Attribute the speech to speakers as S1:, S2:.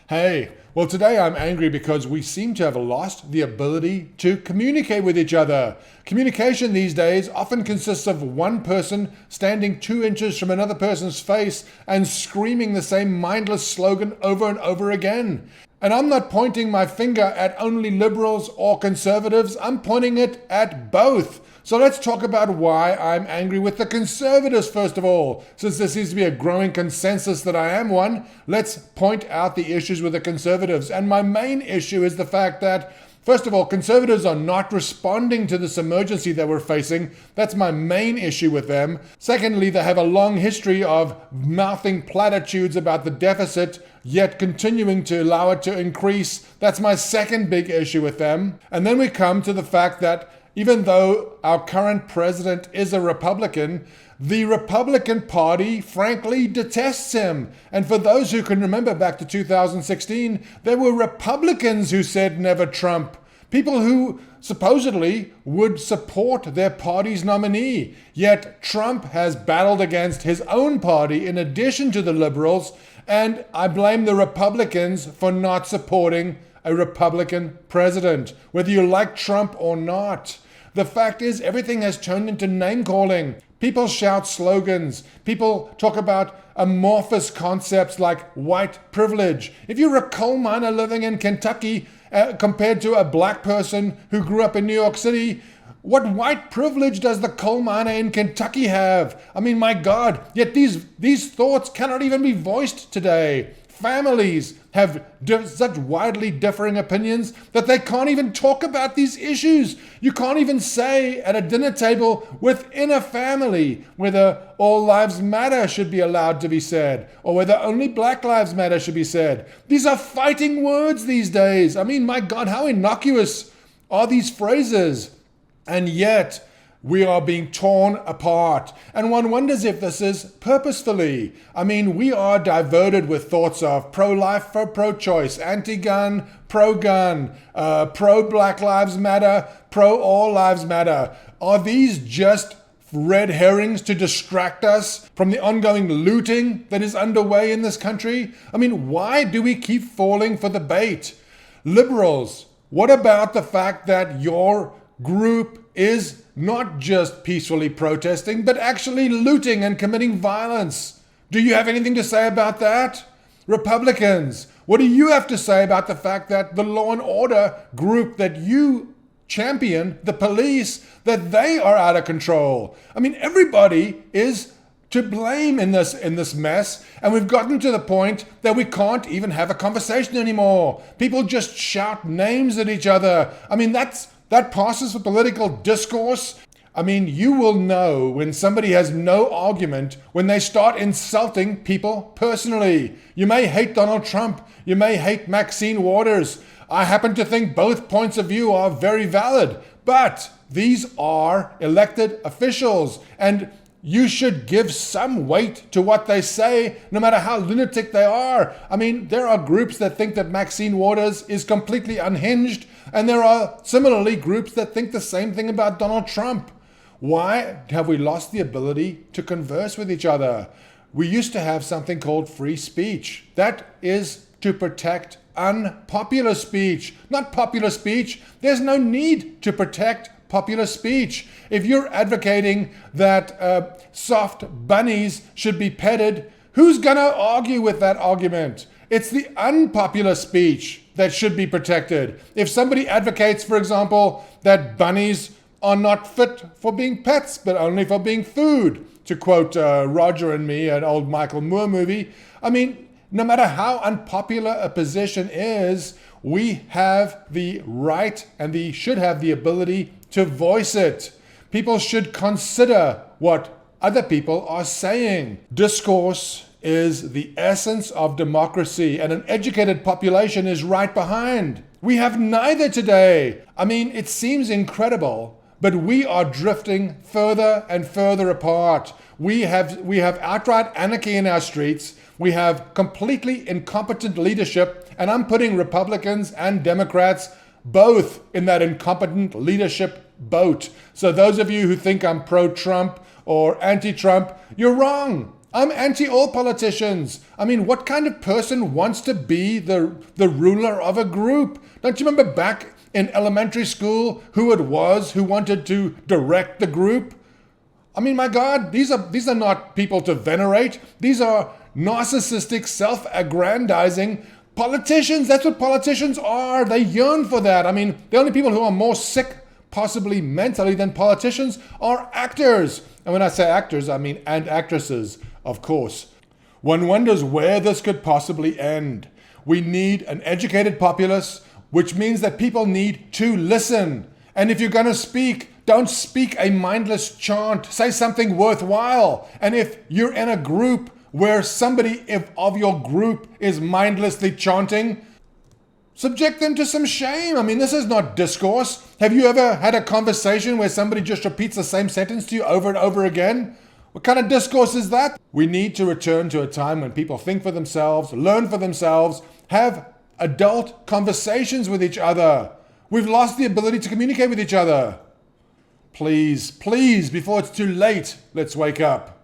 S1: Hey, well, today I'm angry because we seem to have lost the ability to communicate with each other. Communication these days often consists of one person standing 2 inches from another person's face and screaming the same mindless slogan over and over again. And I'm not pointing my finger at only liberals or conservatives, I'm pointing it at both. So let's talk about why I'm angry with the conservatives first of all. Since there seems to be a growing consensus that I am one, let's point out the issues with the conservatives. And my main issue is the fact that, first of all, conservatives are not responding to this emergency that we're facing. That's my main issue with them. Secondly, they have a long history of mouthing platitudes about the deficit, yet continuing to allow it to increase. That's my second big issue with them. And then we come to the fact that even though our current president is a Republican, the Republican Party, frankly, detests him. And for those who can remember back to 2016, there were Republicans who said never Trump. People who supposedly would support their party's nominee. Yet Trump has battled against his own party in addition to the liberals, and I blame the Republicans for not supporting a Republican president, whether you like Trump or not. The fact is, everything has turned into name-calling. People shout slogans. People talk about amorphous concepts like white privilege. If you're a coal miner living in Kentucky compared to a black person who grew up in New York City, what white privilege does the coal miner in Kentucky have? I mean, my God, yet these thoughts cannot even be voiced today. Families have such widely differing opinions that they can't even talk about these issues. You can't even say at a dinner table within a family whether all lives matter should be allowed to be said or whether only Black Lives Matter should be said. These are fighting words these days. I mean, my God, how innocuous are these phrases? And yet, we are being torn apart. And one wonders if this is purposefully. I mean, we are diverted with thoughts of pro-life for pro-choice, anti-gun, pro-gun, pro-Black Lives Matter, pro-all lives matter. Are these just red herrings to distract us from the ongoing looting that is underway in this country? I mean, why do we keep falling for the bait? Liberals, what about the fact that your group is not just peacefully protesting, but actually looting and committing violence? Do you have anything to say about that? Republicans, what do you have to say about the fact that the law and order group that you champion, the police, that they are out of control? I mean, everybody is to blame in this mess, and we've gotten to the point that we can't even have a conversation anymore. People just shout names at each other. I mean, that passes for political discourse. I mean, you will know when somebody has no argument when they start insulting people personally. You may hate Donald Trump. You may hate Maxine Waters. I happen to think both points of view are very valid, but these are elected officials, and you should give some weight to what they say, no matter how lunatic they are. I mean, there are groups that think that Maxine Waters is completely unhinged, and there are similarly groups that think the same thing about Donald Trump. Why have we lost the ability to converse with each other? We used to have something called free speech. That is to protect unpopular speech, not popular speech. There's no need to protect popular speech. If you're advocating that soft bunnies should be petted, who's gonna argue with that argument? It's the unpopular speech that should be protected. If somebody advocates, for example, that bunnies are not fit for being pets, but only for being food, to quote Roger and Me, an old Michael Moore movie, I mean, no matter how unpopular a position is, we have the right and should have the ability to voice it. People should consider what other people are saying. Discourse is the essence of democracy, and an educated population is right behind. We have neither today. I mean, it seems incredible, but we are drifting further and further apart. We have outright anarchy in our streets. We have completely incompetent leadership, and I'm putting Republicans and Democrats both in that incompetent leadership boat. So those of you who think I'm pro-Trump or anti-Trump, you're wrong. I'm anti all politicians. I mean, what kind of person wants to be the ruler of a group? Don't you remember back in elementary school who it was who wanted to direct the group? I mean, my God, these are not people to venerate. These are narcissistic, self-aggrandizing politicians. That's what politicians are. They yearn for that. I mean, the only people who are more sick, possibly mentally, than politicians are actors. And when I say actors, I mean and actresses, of course. One wonders where this could possibly end. We need an educated populace, which means that people need to listen. And if you're going to speak, don't speak a mindless chant. Say something worthwhile. And if you're in a group where somebody of your group is mindlessly chanting, subject them to some shame. I mean, this is not discourse. Have you ever had a conversation where somebody just repeats the same sentence to you over and over again? What kind of discourse is that? We need to return to a time when people think for themselves, learn for themselves, have adult conversations with each other. We've lost the ability to communicate with each other. Please, before it's too late, let's wake up.